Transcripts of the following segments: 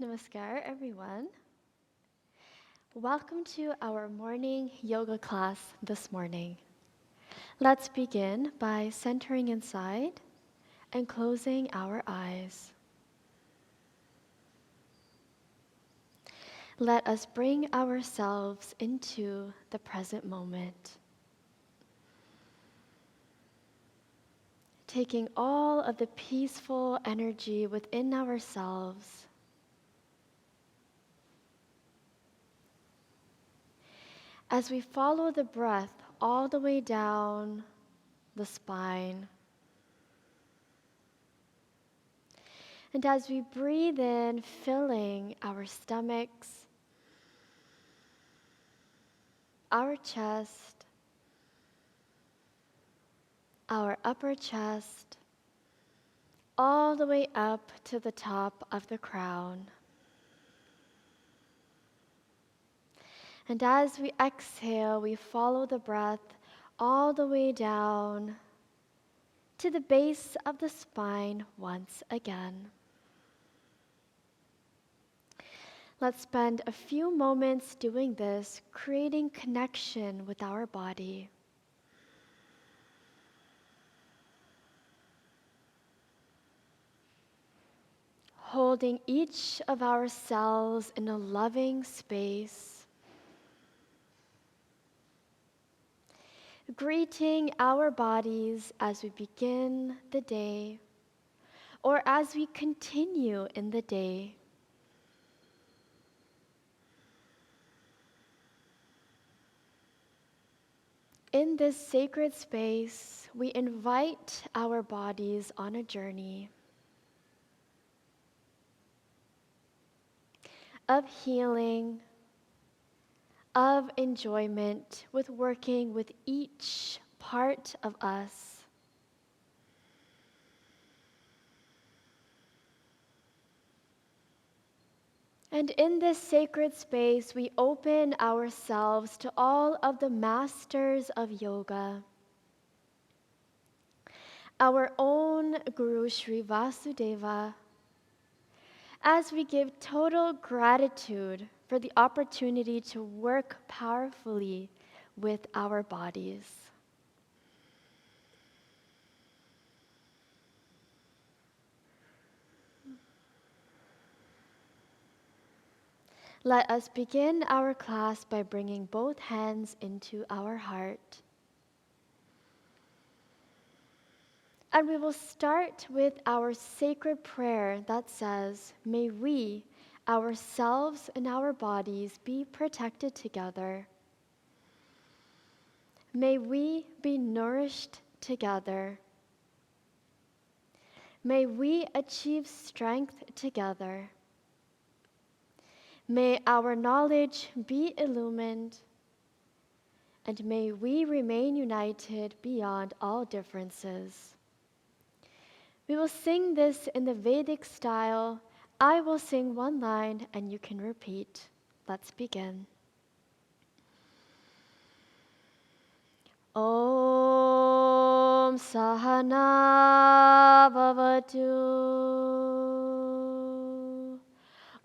Namaskar, everyone. Welcome to our morning yoga class this morning. Let's begin by centering inside and closing our eyes. Let us bring ourselves into the present moment, taking all of the peaceful energy within ourselves. As we follow the breath all the way down the spine, and as we breathe in, filling our stomachs, our chest, our upper chest, all the way up to the top of the crown. And as we exhale, we follow the breath all the way down to the base of the spine once again. Let's spend a few moments doing this, creating connection with our body. Holding each of our cells in a loving space. Greeting our bodies as we begin the day or as we continue in the day. In this sacred space, we invite our bodies on a journey of healing, of enjoyment with working with each part of us. And in this sacred space, we open ourselves to all of the masters of yoga. Our own Guru Sri Vasudeva, as we give total gratitude for the opportunity to work powerfully with our bodies. Let us begin our class by bringing both hands into our heart. And we will start with our sacred prayer that says, may we, ourselves and our bodies, be protected together. May we be nourished together. May we achieve strength together. May our knowledge be illumined, and may we remain united beyond all differences. We will sing this in the Vedic style. I will sing one line and you can repeat. Let's begin. Om Sahana Bhavatu.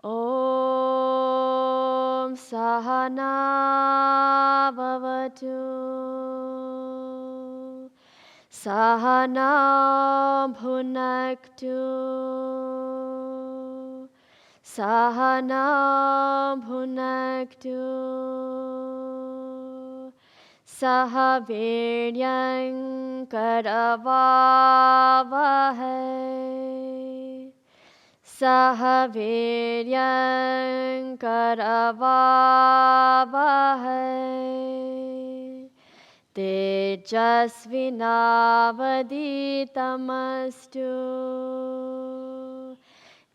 Om Sahana Bhavatu. Sahana Bhunaktu. Sahana Bhunaktu. Sahaviryam Karavavahai. Sahaviryam Karavavahai. Tejasvinavaditamastu.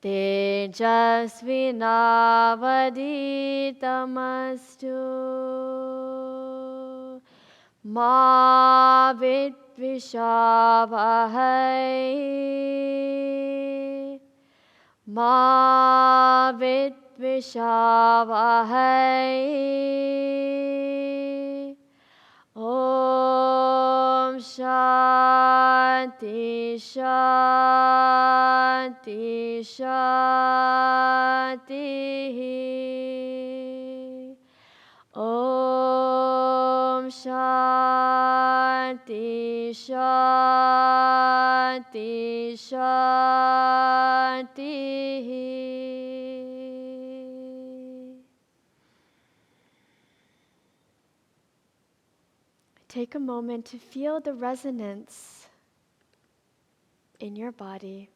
Tejasvinavaditamastu. Ma Vidvishavahai. Ma Vidvishavahai. Om Shanti Shanti Shanti. Om Shanti Shanti Shanti. Take a moment to feel the resonance in your body.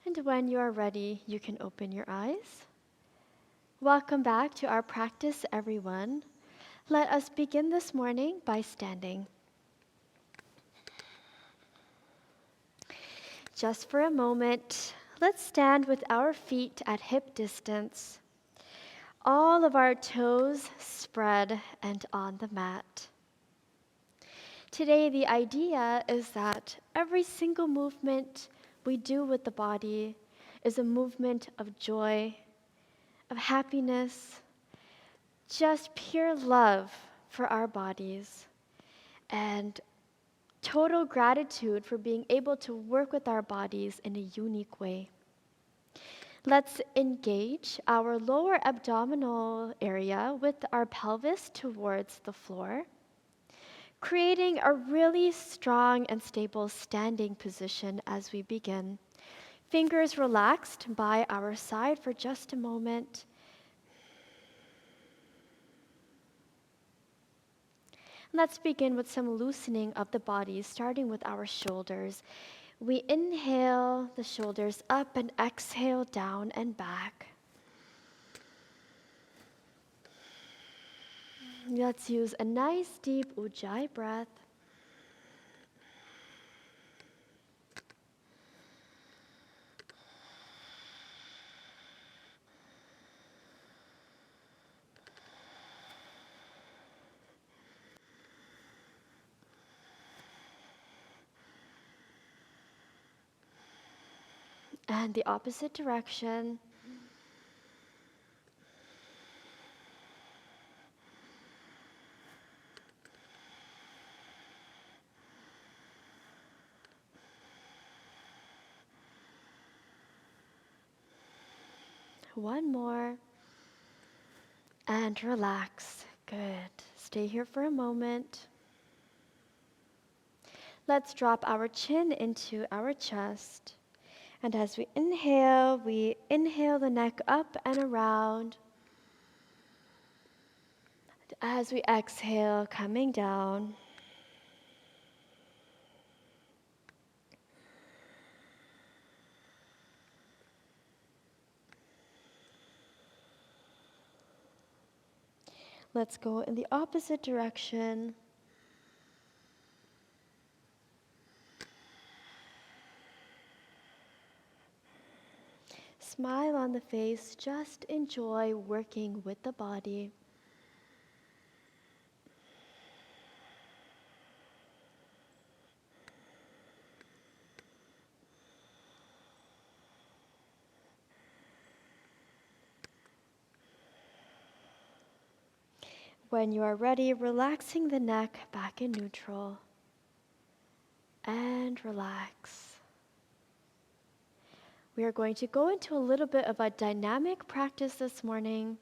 And when you are ready, you can open your eyes. Welcome back to our practice, everyone. Let us begin this morning by standing. Just for a moment, let's stand with our feet at hip distance, all of our toes spread and on the mat. Today, the idea is that every single movement we do with the body is a movement of joy, of happiness, just pure love for our bodies, and total gratitude for being able to work with our bodies in a unique way. Let's engage our lower abdominal area with our pelvis towards the floor, creating a really strong and stable standing position as we begin. Fingers relaxed by our side for just a moment. Let's begin with some loosening of the body, starting with our shoulders. We inhale the shoulders up and exhale down and back. Let's use a nice deep Ujjayi breath. And the opposite direction. One more. And relax. Good. Stay here for a moment. Let's drop our chin into our chest. And as we inhale the neck up and around. As we exhale, coming down. Let's go in the opposite direction. Smile on the face, just enjoy working with the body. When you are ready, relaxing the neck back in neutral. And relax. We are going to go into a little bit of a dynamic practice this morning.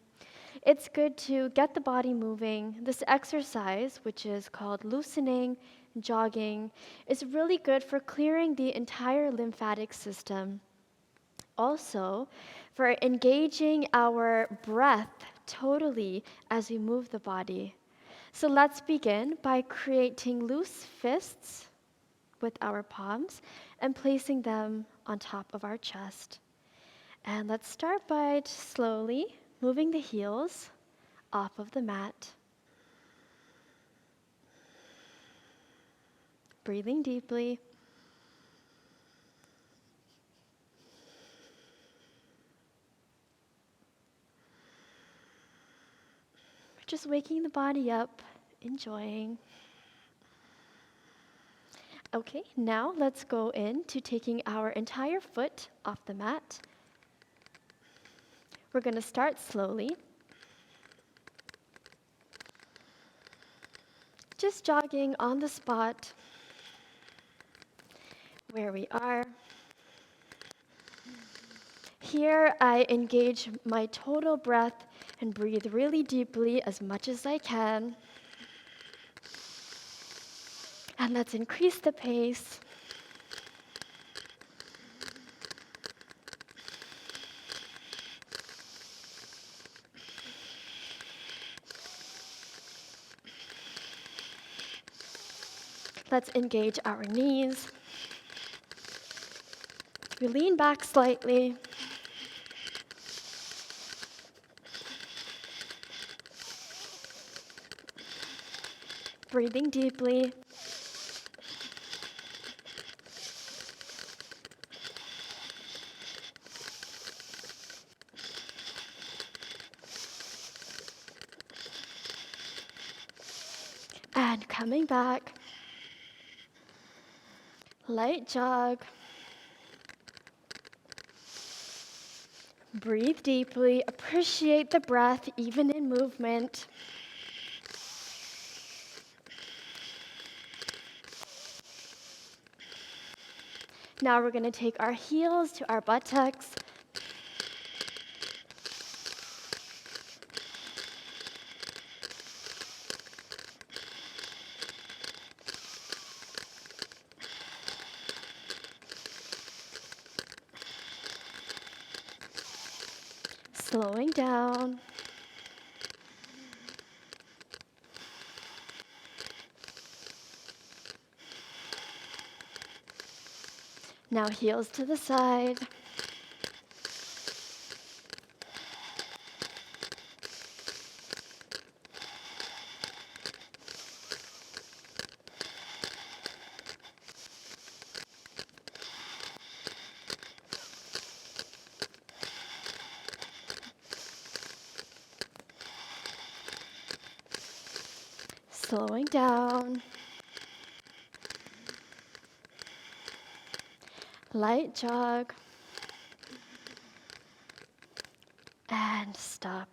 It's good to get the body moving. This exercise, which is called loosening, jogging, is really good for clearing the entire lymphatic system. Also, for engaging our breath totally as we move the body. So let's begin by creating loose fists with our palms and placing them on top of our chest. And let's start by slowly moving the heels off of the mat. Breathing deeply. Just waking the body up, enjoying. Okay, now let's go into taking our entire foot off the mat. We're going to start slowly. Just jogging on the spot where we are. Here, I engage my total breath and breathe really deeply as much as I can. And let's increase the pace. Let's engage our knees. We lean back slightly. Breathing deeply. And coming back. Light jog. Breathe deeply. Appreciate the breath even in movement. Now we're going to take our heels to our buttocks. Slowing down. Now heels to the side. Slowing down. Light jog. And stop.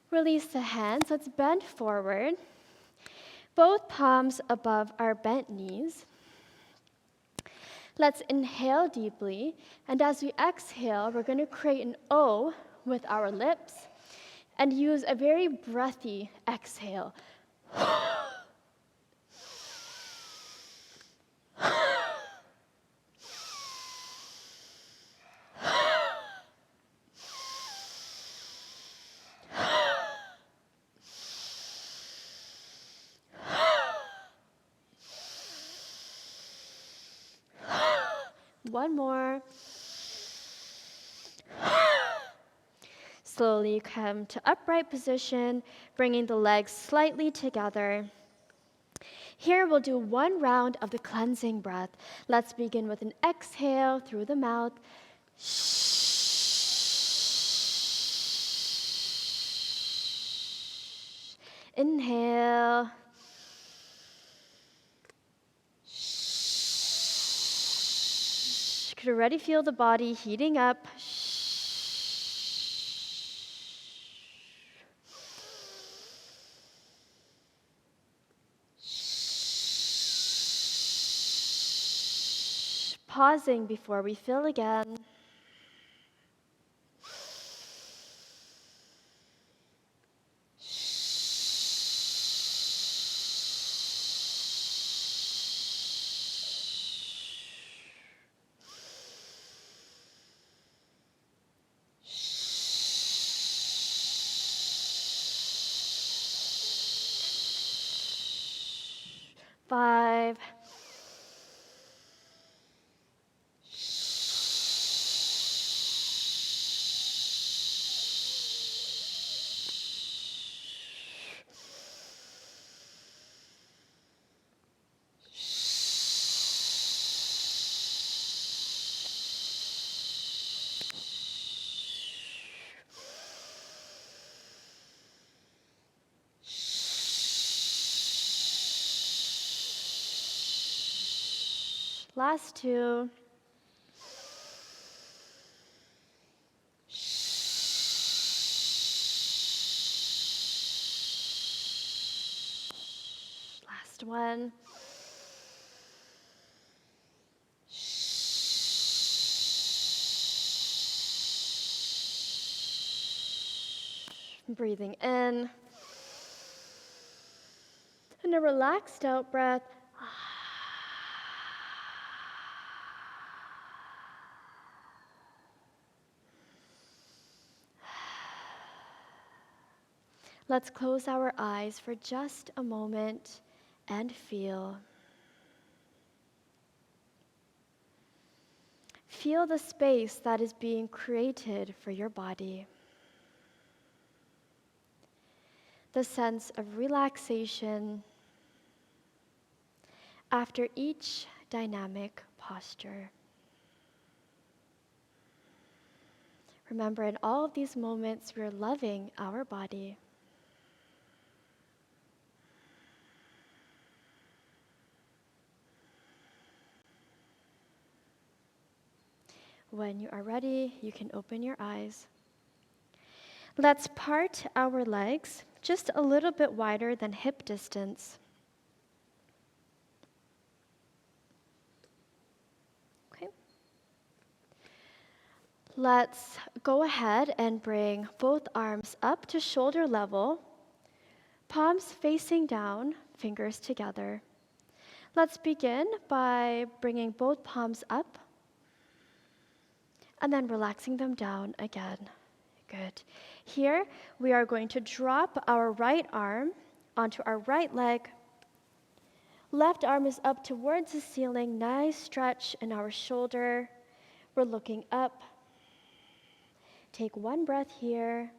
Release the hands. Let's bend forward. Both palms above our bent knees. Let's inhale deeply. And as we exhale, we're going to create an O with our lips and use a very breathy exhale. One more. Slowly come to upright position, bringing the legs slightly together. Here we'll do one round of the cleansing breath. Let's begin with an exhale through the mouth. Inhale. You can already feel the body heating up. Pausing before we fill again. Five. Last two. Last one. Breathing in. And a relaxed out breath. Let's close our eyes for just a moment and feel. Feel the space that is being created for your body. The sense of relaxation after each dynamic posture. Remember, in all of these moments, we're loving our body. When you are ready, you can open your eyes. Let's part our legs just a little bit wider than hip distance. Okay. Let's go ahead and bring both arms up to shoulder level, palms facing down, fingers together. Let's begin by bringing both palms up and then relaxing them down again. Good. Here, we are going to drop our right arm onto our right leg. Left arm is up towards the ceiling. Nice stretch in our shoulder. We're looking up. Take one breath here.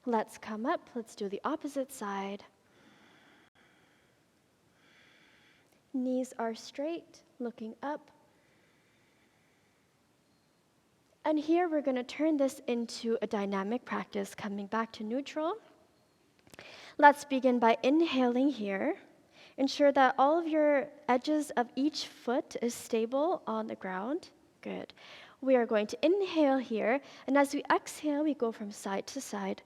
Let's come up. Let's do the opposite side. Knees are straight, looking up. And here we're going to turn this into a dynamic practice, coming back to neutral. Let's begin by inhaling here. Ensure that all of your edges of each foot is stable on the ground. Good. We are going to inhale here, and as we exhale, we go from side to side.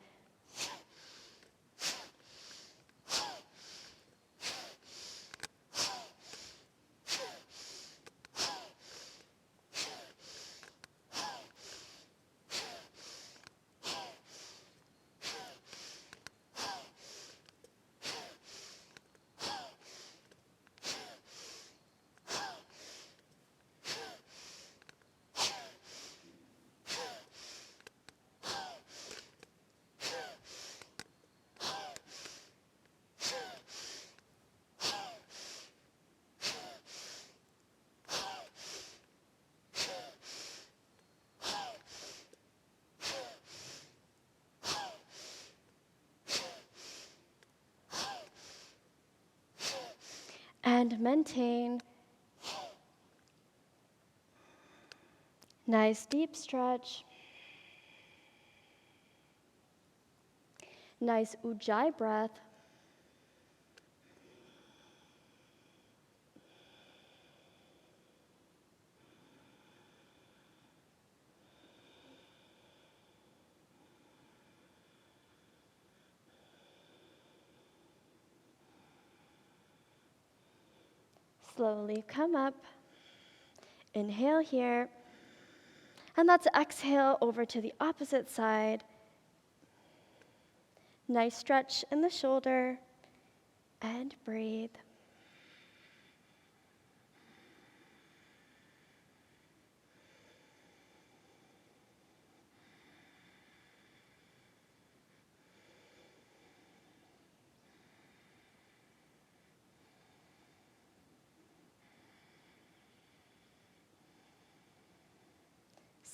And maintain. Nice deep stretch. Nice ujjayi breath. Slowly come up. Inhale here. And let's exhale over to the opposite side. Nice stretch in the shoulder. And breathe.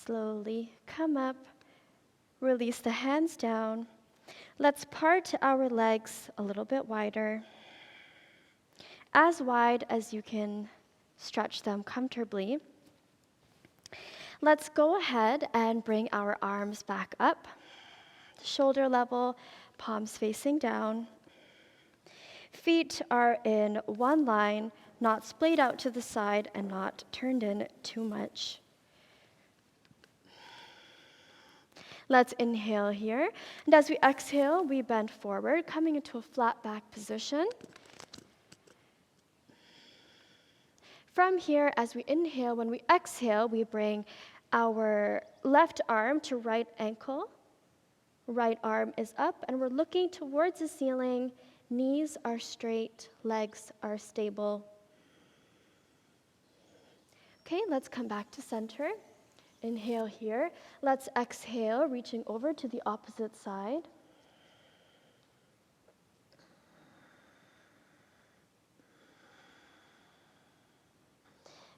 Slowly come up, release the hands down. Let's part our legs a little bit wider, as wide as you can stretch them comfortably. Let's go ahead and bring our arms back up, shoulder level, palms facing down. Feet are in one line, not splayed out to the side and not turned in too much. Let's inhale here. And as we exhale, we bend forward, coming into a flat back position. From here, as we inhale, when we exhale, we bring our left arm to right ankle. Right arm is up, and we're looking towards the ceiling. Knees are straight, legs are stable. Okay, let's come back to center. Inhale here. Let's exhale, reaching over to the opposite side.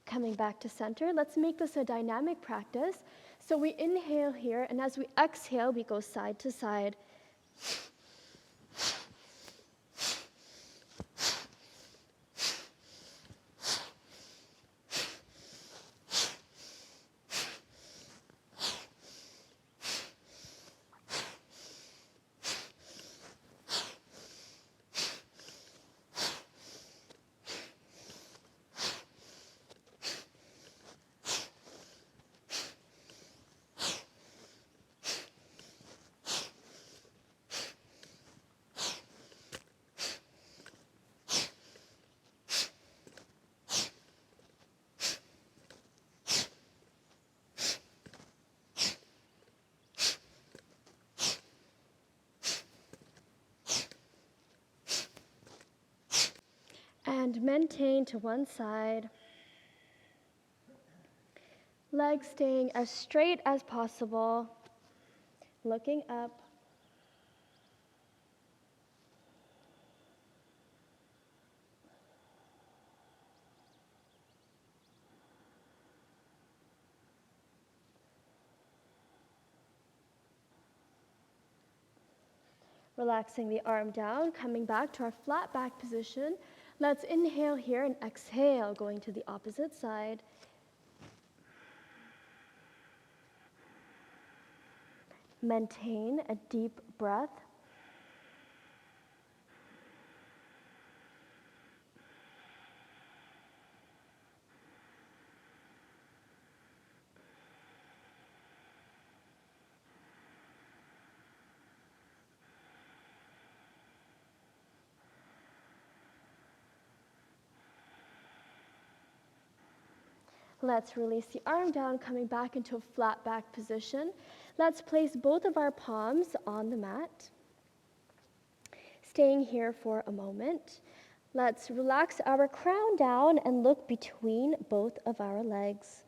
Coming back to center, let's make this a dynamic practice. So we inhale here, and as we exhale, we go side to side. And maintain to one side. Legs staying as straight as possible, looking up. Relaxing the arm down, coming back to our flat back position. Let's inhale here and exhale, going to the opposite side. Maintain a deep breath. Let's release the arm down, coming back into a flat back position. Let's place both of our palms on the mat. Staying here for a moment. Let's relax our crown down and look between both of our legs.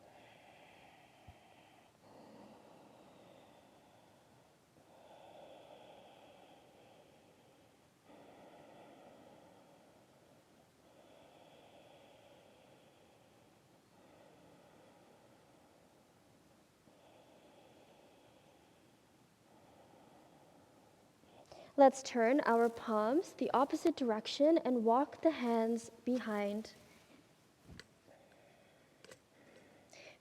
Let's turn our palms the opposite direction and walk the hands behind.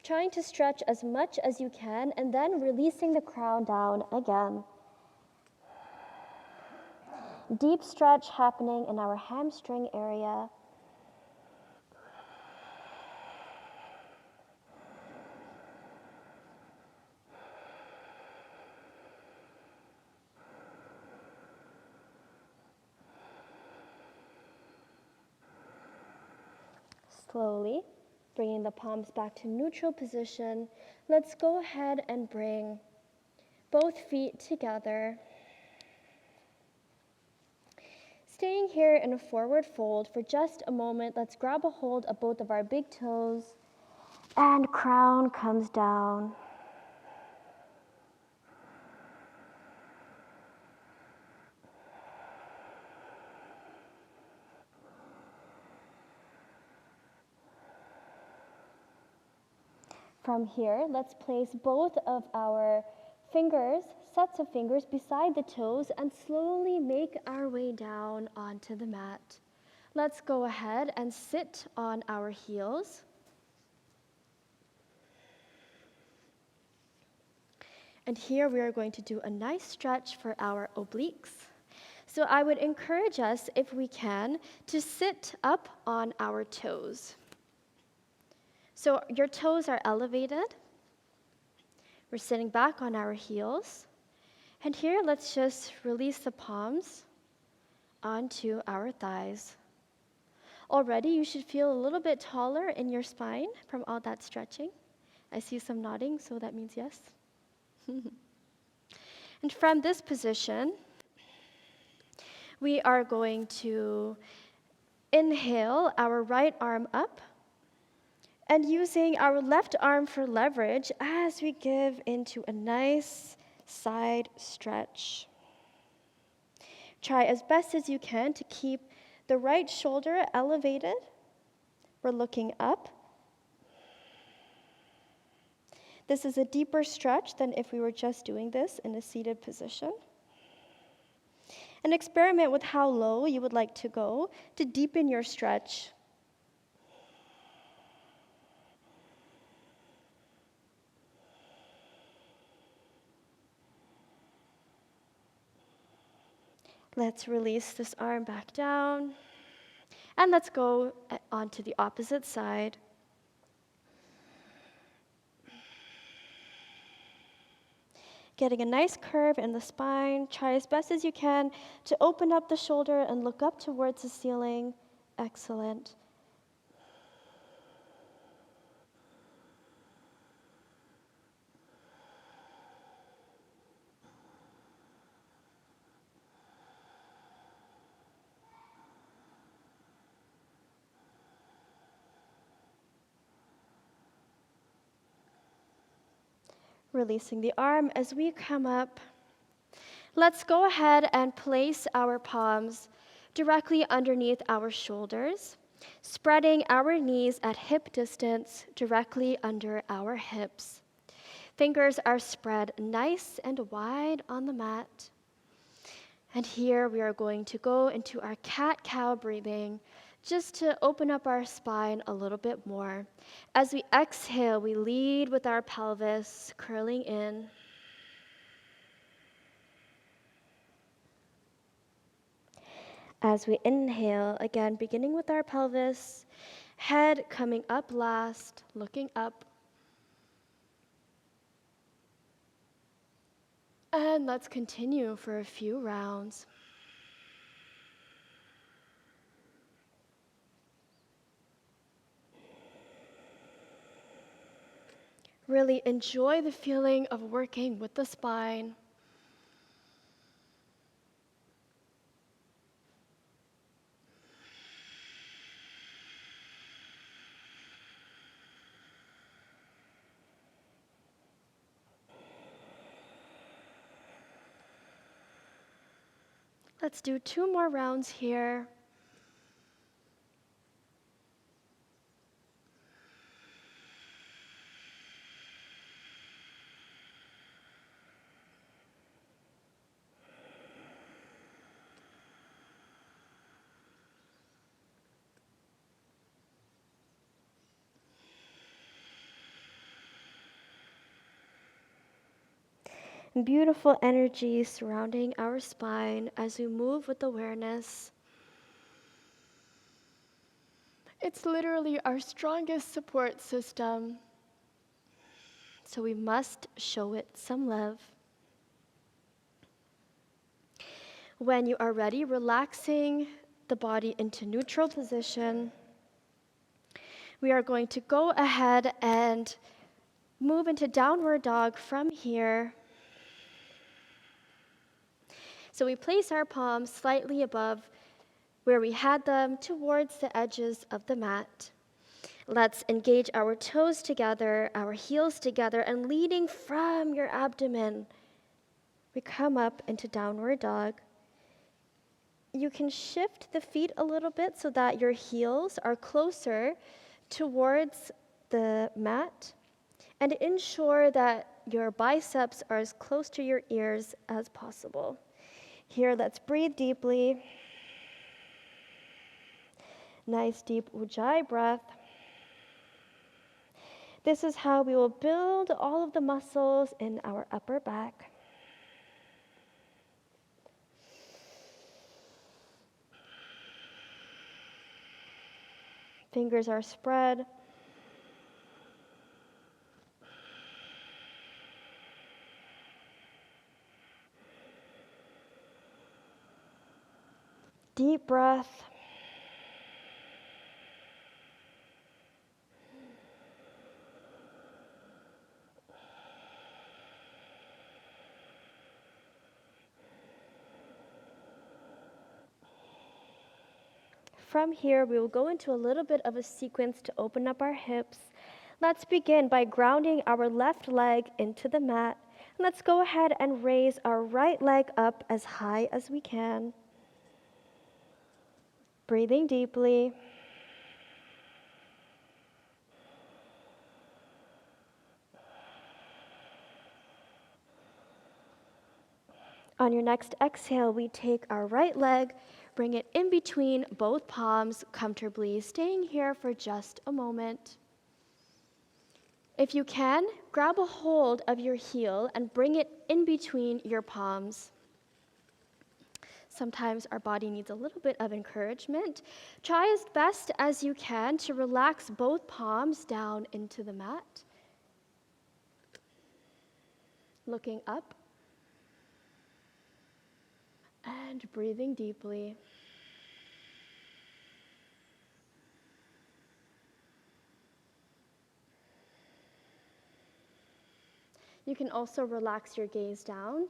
Trying to stretch as much as you can and then releasing the crown down again. Deep stretch happening in our hamstring area. Slowly, bringing the palms back to neutral position, let's go ahead and bring both feet together. Staying here in a forward fold for just a moment, let's grab a hold of both of our big toes, and crown comes down. From here, let's place both of our fingers, sets of fingers, beside the toes and slowly make our way down onto the mat. Let's go ahead and sit on our heels. And here we are going to do a nice stretch for our obliques. So I would encourage us, if we can, to sit up on our toes. So your toes are elevated. We're sitting back on our heels. And here, let's just release the palms onto our thighs. Already, you should feel a little bit taller in your spine from all that stretching. I see some nodding, so that means yes. And from this position, we are going to inhale our right arm up and using our left arm for leverage as we give into a nice side stretch. Try as best as you can to keep the right shoulder elevated. We're looking up. This is a deeper stretch than if we were just doing this in a seated position. And experiment with how low you would like to go to deepen your stretch. Let's release this arm back down. And let's go onto the opposite side. Getting a nice curve in the spine. Try as best as you can to open up the shoulder and look up towards the ceiling. Excellent. Releasing the arm as we come up. Let's go ahead and place our palms directly underneath our shoulders, spreading our knees at hip distance directly under our hips. Fingers are spread nice and wide on the mat. And here we are going to go into our cat-cow breathing, just to open up our spine a little bit more. As we exhale, we lead with our pelvis curling in. As we inhale, again, beginning with our pelvis, head coming up last, looking up. And let's continue for a few rounds. Really enjoy the feeling of working with the spine. Let's do 2 more rounds here. Beautiful energy surrounding our spine as we move with awareness. It's literally our strongest support system, so we must show it some love. When you are ready, relaxing the body into neutral position, we are going to go ahead and move into downward dog from here. So we place our palms slightly above where we had them towards the edges of the mat. Let's engage our toes together, our heels together, and leading from your abdomen, we come up into downward dog. You can shift the feet a little bit so that your heels are closer towards the mat, and ensure that your biceps are as close to your ears as possible. Here, let's breathe deeply. Nice deep ujjayi breath. This is how we will build all of the muscles in our upper back. Fingers are spread. Deep breath. From here, we will go into a little bit of a sequence to open up our hips. Let's begin by grounding our left leg into the mat. Let's go ahead and raise our right leg up as high as we can. Breathing deeply. On your next exhale, we take our right leg, bring it in between both palms comfortably, staying here for just a moment. If you can, grab a hold of your heel and bring it in between your palms. Sometimes our body needs a little bit of encouragement. Try as best as you can to relax both palms down into the mat. Looking up and breathing deeply. You can also relax your gaze down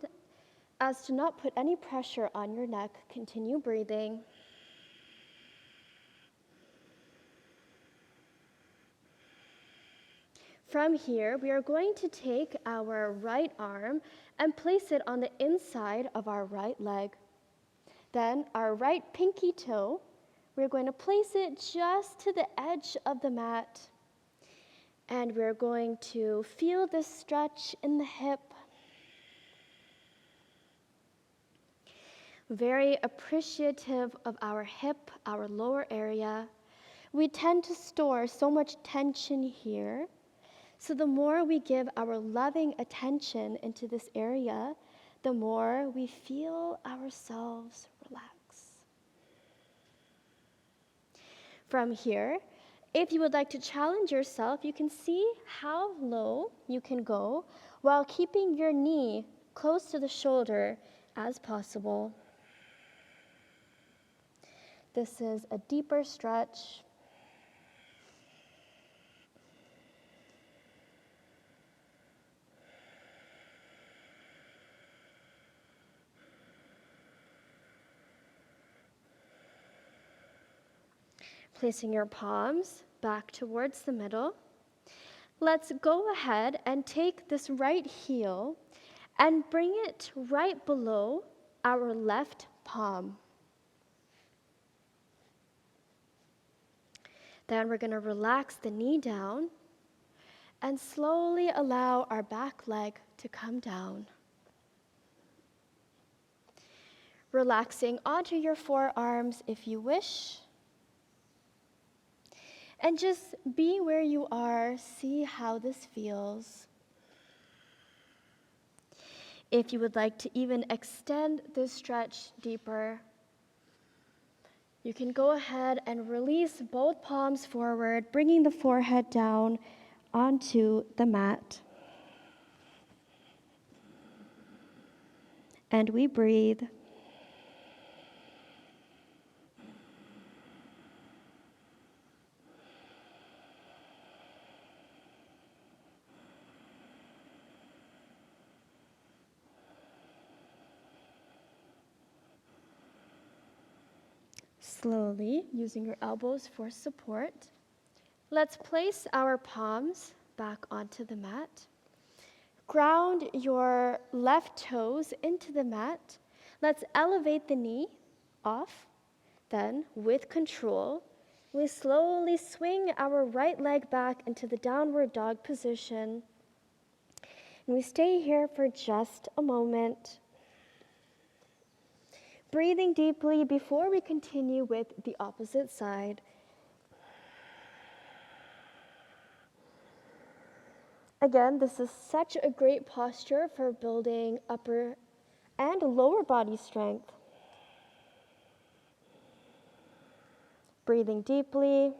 as to not put any pressure on your neck. Continue breathing. From here, we are going to take our right arm and place it on the inside of our right leg. Then our right pinky toe, we're going to place it just to the edge of the mat. And we're going to feel this stretch in the hip. Very appreciative of our hip, our lower area. We tend to store so much tension here. So the more we give our loving attention into this area, the more we feel ourselves relax. From here, if you would like to challenge yourself, you can see how low you can go while keeping your knee close to the shoulder as possible. This is a deeper stretch. Placing your palms back towards the middle. Let's go ahead and take this right heel and bring it right below our left palm. Then we're going to relax the knee down and slowly allow our back leg to come down. Relaxing onto your forearms if you wish. And just be where you are, see how this feels. If you would like to even extend this stretch deeper, you can go ahead and release both palms forward, bringing the forehead down onto the mat. And we breathe. Slowly, using your elbows for support, let's place our palms back onto the mat. Ground your left toes into the mat. Let's elevate the knee off. Then, with control, we slowly swing our right leg back into the downward dog position. And we stay here for just a moment. Breathing deeply before we continue with the opposite side. Again, this is such a great posture for building upper and lower body strength. Breathing deeply.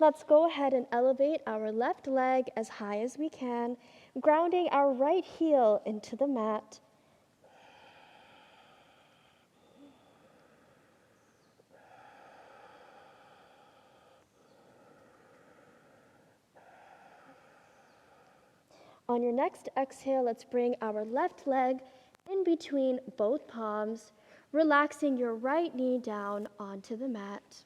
Let's go ahead and elevate our left leg as high as we can, grounding our right heel into the mat. On your next exhale, let's bring our left leg in between both palms, relaxing your right knee down onto the mat.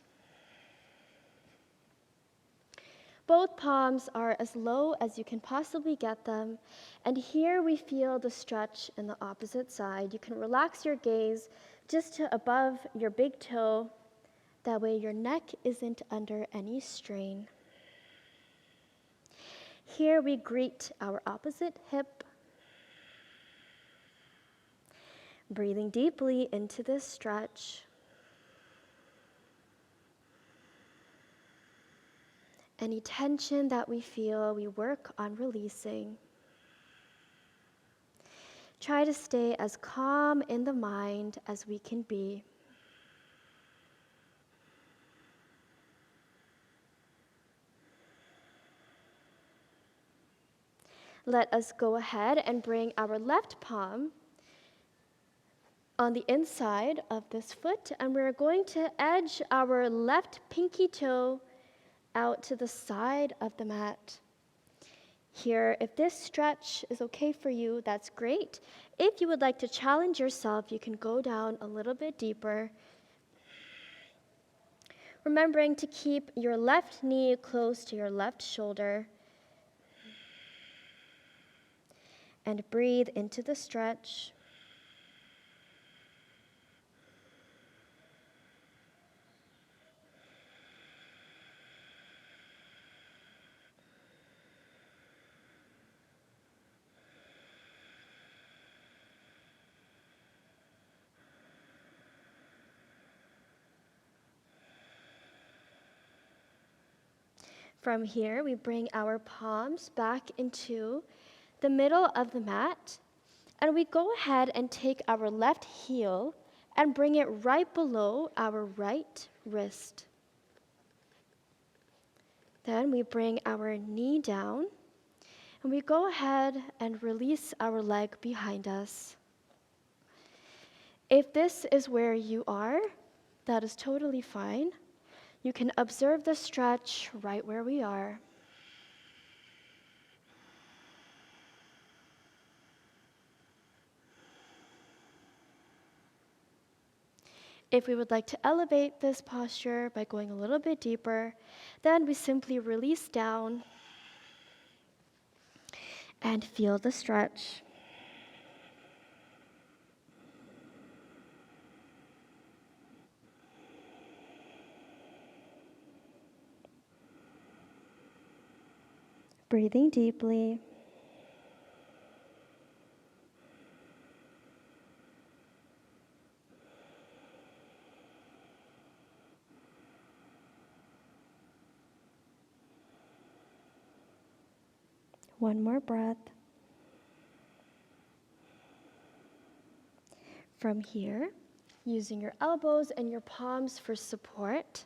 Both palms are as low as you can possibly get them, and here we feel the stretch in the opposite side. You can relax your gaze just to above your big toe. That way your neck isn't under any strain. Here we greet our opposite hip, breathing deeply into this stretch. Any tension that we feel, we work on releasing. Try to stay as calm in the mind as we can be. Let us go ahead and bring our left palm on the inside of this foot, and we're going to edge our left pinky toe out to the side of the mat. Here, if this stretch is okay for you, that's great. If you would like to challenge yourself, you can go down a little bit deeper. Remembering to keep your left knee close to your left shoulder. And breathe into the stretch. From here, we bring our palms back into the middle of the mat, and we go ahead and take our left heel and bring it right below our right wrist. Then we bring our knee down, and we go ahead and release our leg behind us. If this is where you are, that is totally fine. You can observe the stretch right where we are. If we would like to elevate this posture by going a little bit deeper, then we simply release down and feel the stretch. Breathing deeply. One more breath. From here, using your elbows and your palms for support,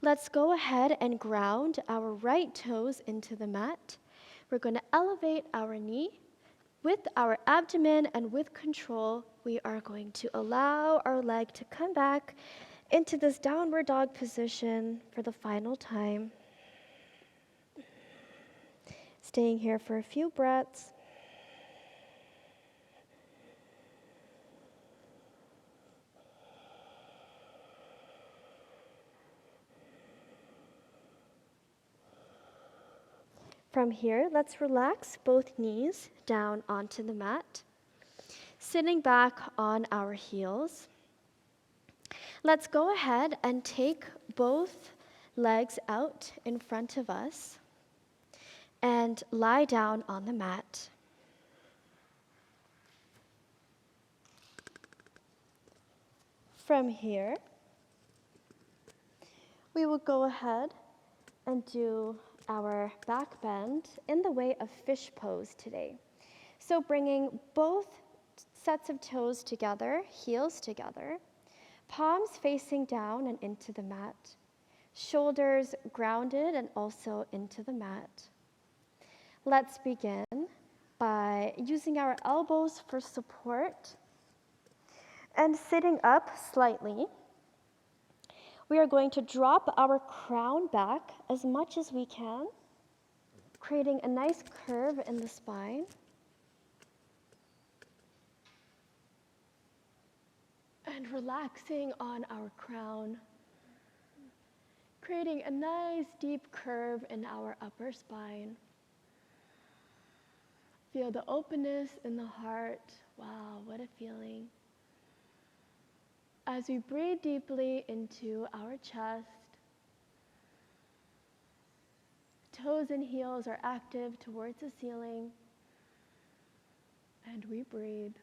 let's go ahead and ground our right toes into the mat. We're going to elevate our knee. With our abdomen and with control, we are going to allow our leg to come back into this downward dog position for the final time. Staying here for a few breaths. From here, let's relax both knees down onto the mat, sitting back on our heels. Let's go ahead and take both legs out in front of us and lie down on the mat. From here, we will go ahead and do our back bend in the way of fish pose today. So bringing both sets of toes together, heels together, palms facing down and into the mat. Shoulders grounded and also into the mat. Let's begin by using our elbows for support and sitting up slightly. We are going to drop our crown back as much as we can, creating a nice curve in the spine. And relaxing on our crown, creating a nice deep curve in our upper spine. Feel the openness in the heart. Wow, what a feeling. As we breathe deeply into our chest, toes and heels are active towards the ceiling, and we breathe.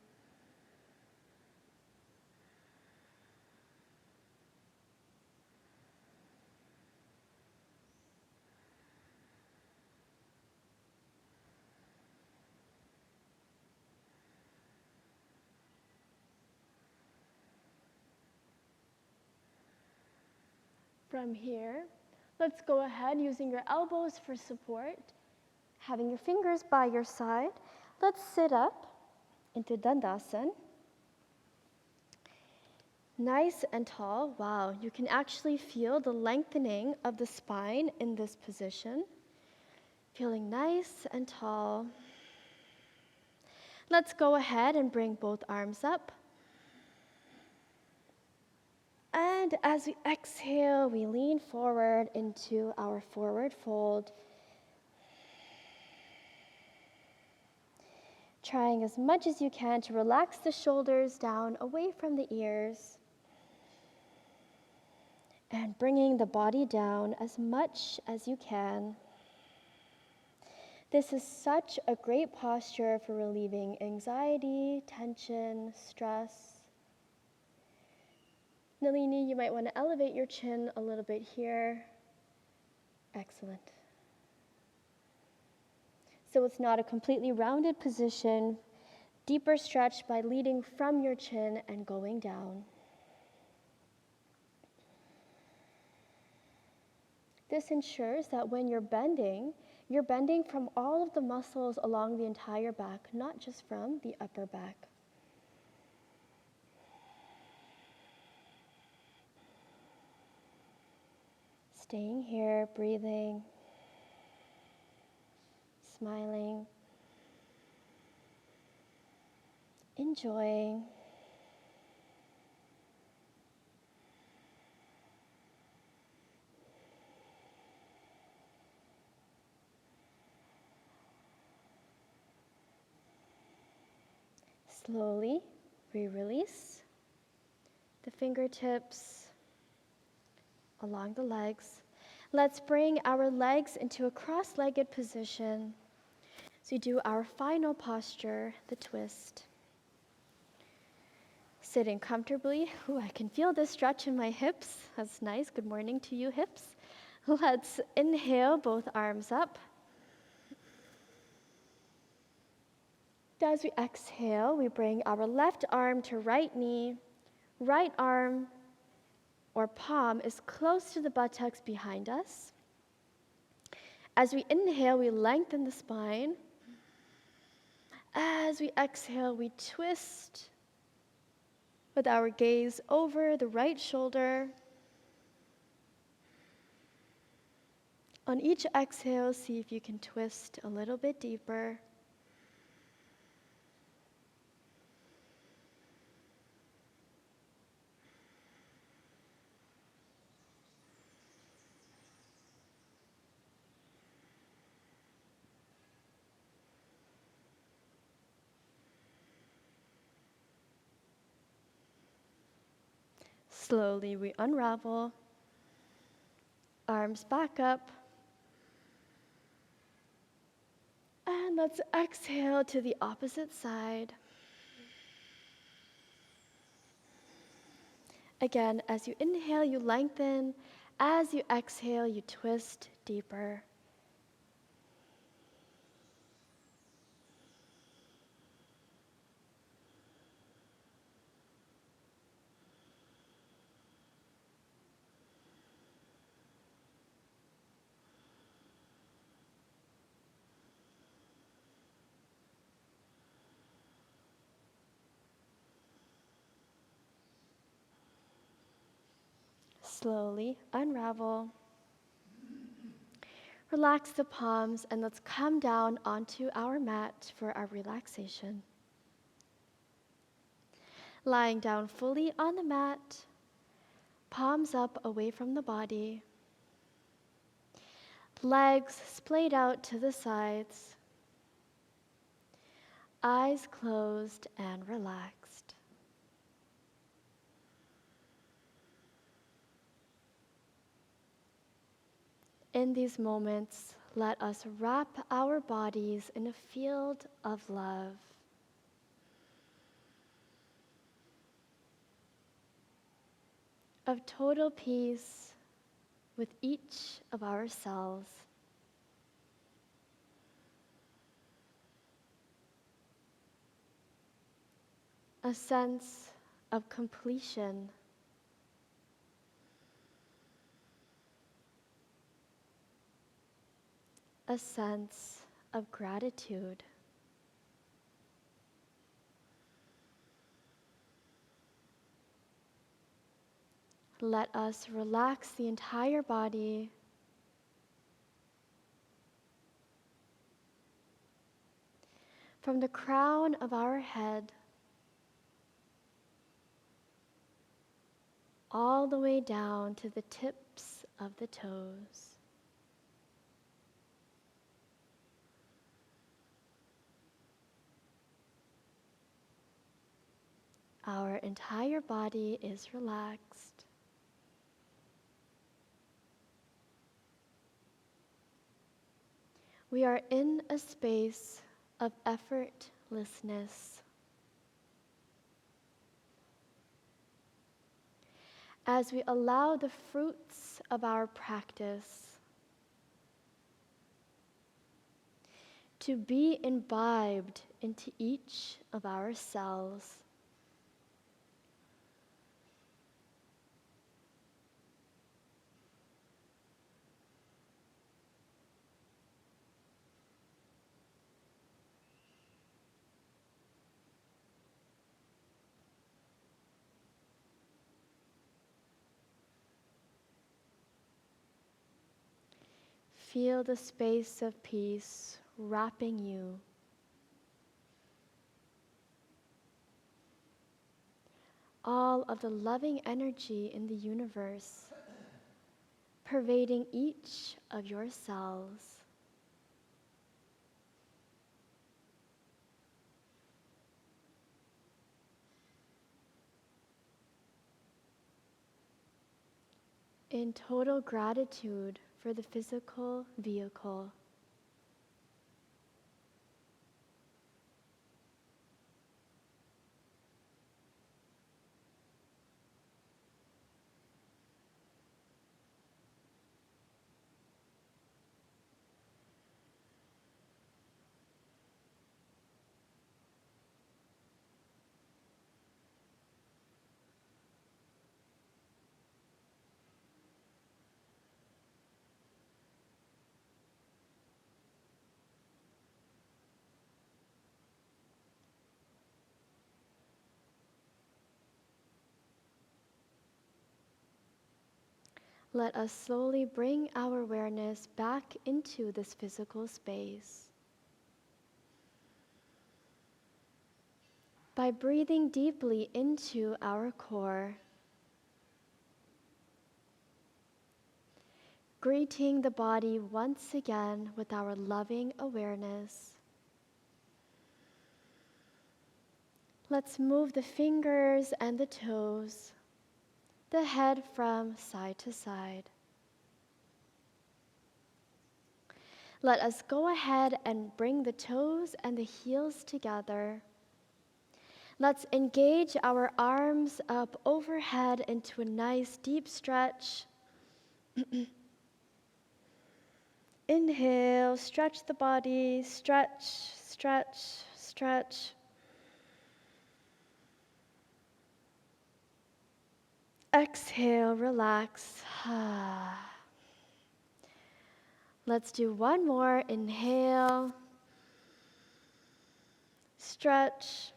From here, let's go ahead using your elbows for support, having your fingers by your side. Let's sit up into Dandasana. Nice and tall. Wow, you can actually feel the lengthening of the spine in this position. Feeling nice and tall. Let's go ahead and bring both arms up. And as we exhale, we lean forward into our forward fold. Trying as much as you can to relax the shoulders down away from the ears. And bringing the body down as much as you can. This is such a great posture for relieving anxiety, tension, stress. Nalini, you might want to elevate your chin a little bit here. Excellent. So it's not a completely rounded position. Deeper stretch by leading from your chin and going down. This ensures that when you're bending from all of the muscles along the entire back, not just from the upper back. Staying here, breathing, smiling, enjoying. Slowly, we release the fingertips along the legs. Let's bring our legs into a cross-legged position. So we do our final posture, the twist. Sitting comfortably. Ooh, I can feel the stretch in my hips. That's nice. Good morning to you, hips. Let's inhale, both arms up. As we exhale, we bring our left arm to right knee. Right arm or palm is close to the buttocks behind us. As we inhale, we lengthen the spine. As we exhale, we twist with our gaze over the right shoulder. On each exhale, see if you can twist a little bit deeper. Slowly we unravel, arms back up, and let's exhale to the opposite side. Again, as you inhale, you lengthen. As you exhale, you twist deeper. slowly unravel. Relax the palms and let's come down onto our mat for our relaxation. Lying down fully on the mat, palms up away from the body, legs splayed out to the sides, eyes closed and relaxed. In these moments, let us wrap our bodies in a field of love. Of total peace with each of our cells. A sense of completion. A sense of gratitude. Let us relax the entire body from the crown of our head all the way down to the tips of the toes. Our entire body is relaxed. We are in a space of effortlessness. As we allow the fruits of our practice to be imbibed into each of our cells. Feel the space of peace wrapping you. All of the loving energy in the universe pervading each of your cells. In total gratitude for the physical vehicle. Let us slowly bring our awareness back into this physical space. By breathing deeply into our core, greeting the body once again with our loving awareness. Let's move the fingers and the toes, the head from side to side. Let us go ahead and bring the toes and the heels together. Let's engage our arms up overhead into a nice deep stretch. Inhale, stretch the body, stretch, stretch, stretch. Exhale, relax. Let's do one more. Inhale, stretch,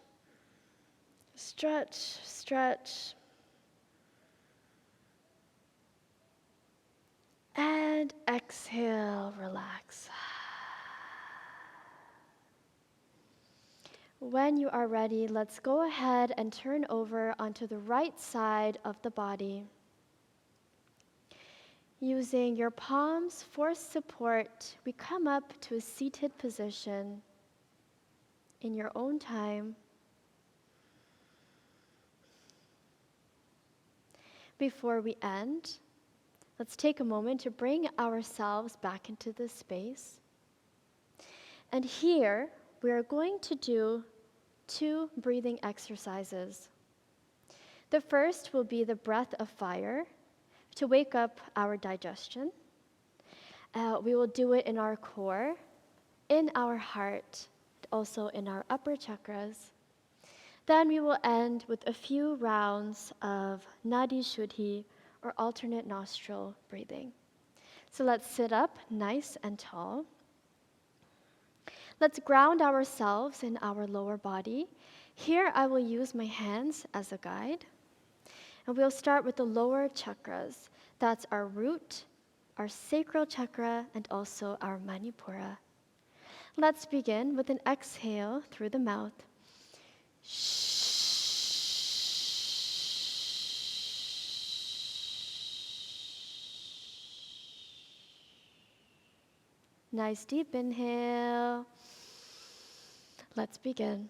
stretch, stretch. And exhale, relax. When you are ready, let's go ahead and turn over onto the right side of the body. Using your palms for support, we come up to a seated position in your own time. Before we end, let's take a moment to bring ourselves back into this space. And here, we are going to do 2 breathing exercises. The first will be the breath of fire to wake up our digestion. We will do it in our core, in our heart, and also in our upper chakras. Then we will end with a few rounds of Nadi Shuddhi, or alternate nostril breathing. So let's sit up nice and tall. Let's ground ourselves in our lower body. Here I will use my hands as a guide. And we'll start with the lower chakras. That's our root, our sacral chakra, and also our Manipura. Let's begin with an exhale through the mouth. Nice deep inhale. Let's begin.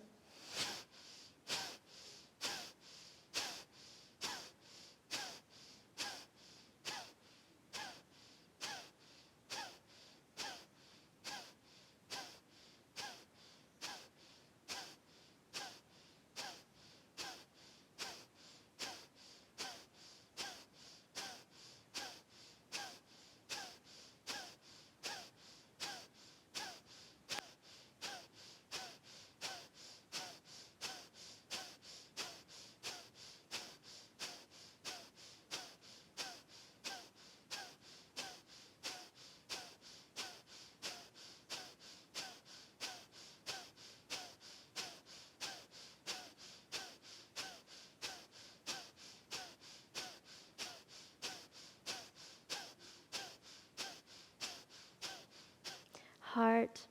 Heart.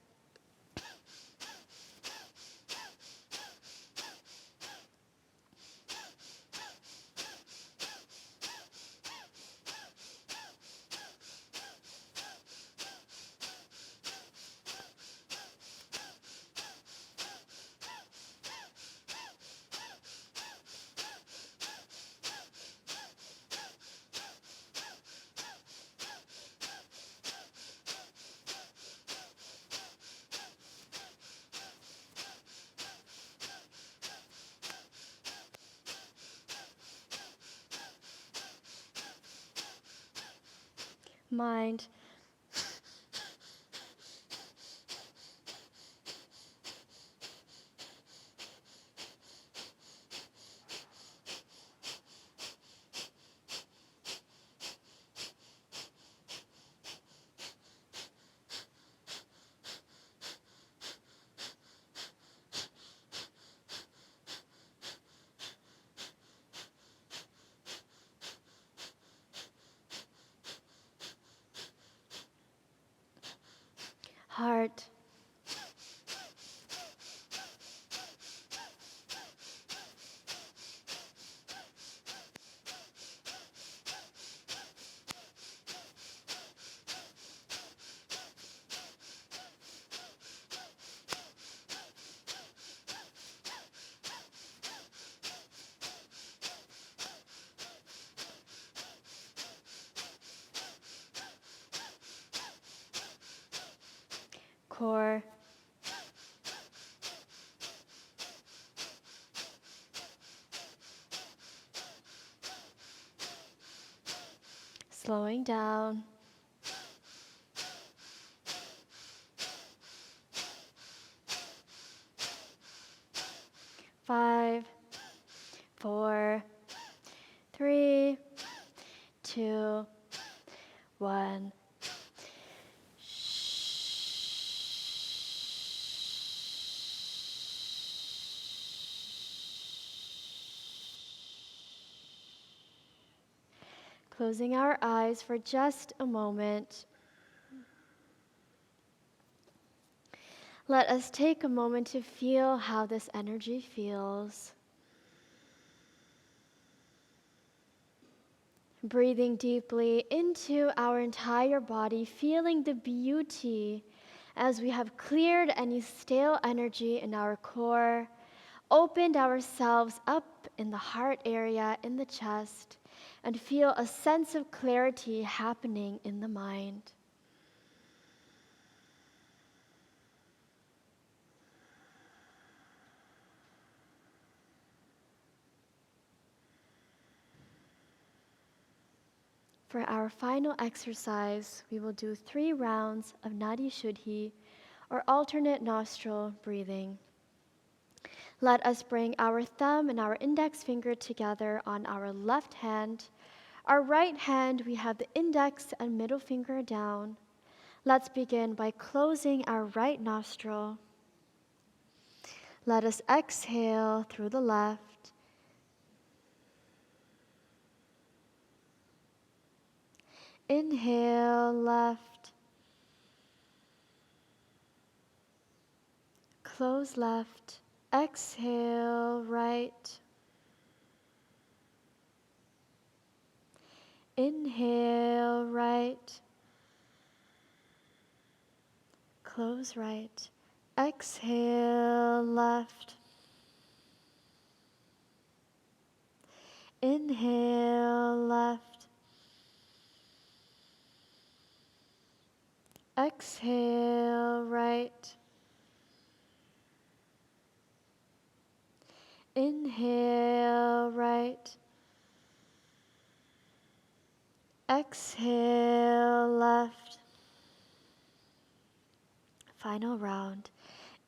Mind. Heart. Core. Slowing down. 5, 4, 3, 2, 1. Closing our eyes for just a moment. Let us take a moment to feel how this energy feels. Breathing deeply into our entire body, feeling the beauty as we have cleared any stale energy in our core, opened ourselves up in the heart area, in the chest, and feel a sense of clarity happening in the mind. For our final exercise, we will do 3 rounds of Nadi Shuddhi, or alternate nostril breathing. Let us bring our thumb and our index finger together on our left hand. Our right hand, we have the index and middle finger down. Let's begin by closing our right nostril. Let us exhale through the left. Inhale left. Close left. Exhale right. Inhale right. Close right. Exhale left. Inhale left. Exhale right. Inhale right. Exhale left. Final round.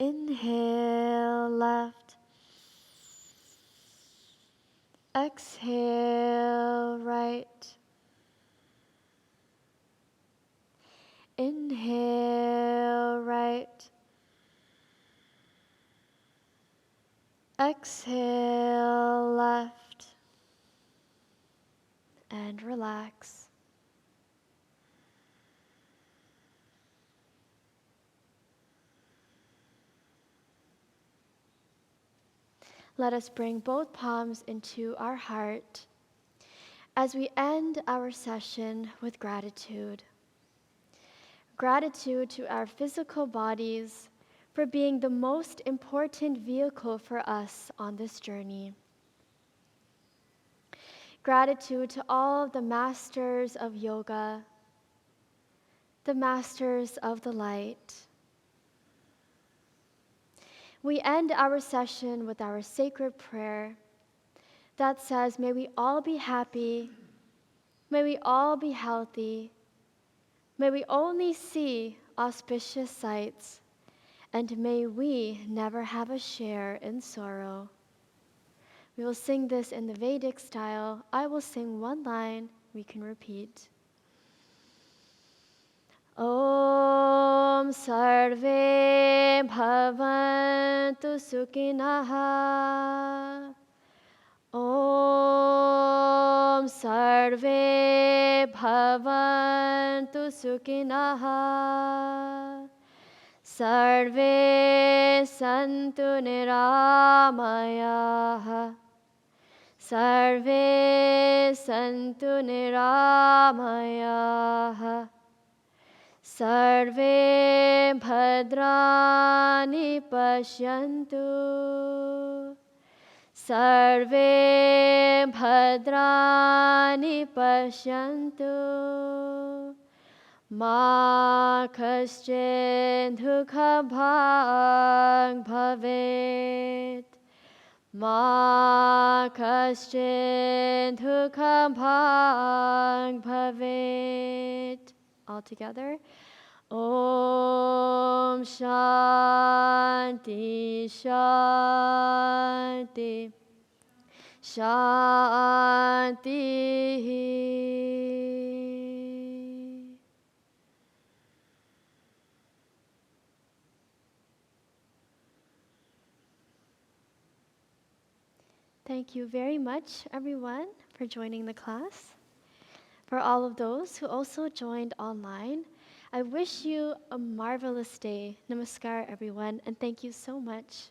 Inhale left. Exhale right. Inhale right. Exhale left. And relax. Let us bring both palms into our heart as we end our session with gratitude. Gratitude to our physical bodies for being the most important vehicle for us on this journey. Gratitude to all of the masters of yoga, the masters of the light. We end our session with our sacred prayer that says, may we all be happy, may we all be healthy, may we only see auspicious sights, and may we never have a share in sorrow. We will sing this in the Vedic style. I will sing one line, we can repeat. Om Sarve Bhavantu Sukhinah. Om Sarve Bhavantu Sukhinah. Sarve Santu Niramayah. Sarve Santu Niramayah. Sarve Bhadrani Pashyantu. Sarve Bhadrani Pashyantu. Ma kaschin dukha bhag bhavet. Ma kaschin dukha bhag bhavet. All together. Om Shanti Shanti Shanti. Thank you very much, everyone, for joining the class. For all of those who also joined online, I wish you a marvelous day. Namaskar, everyone, and thank you so much.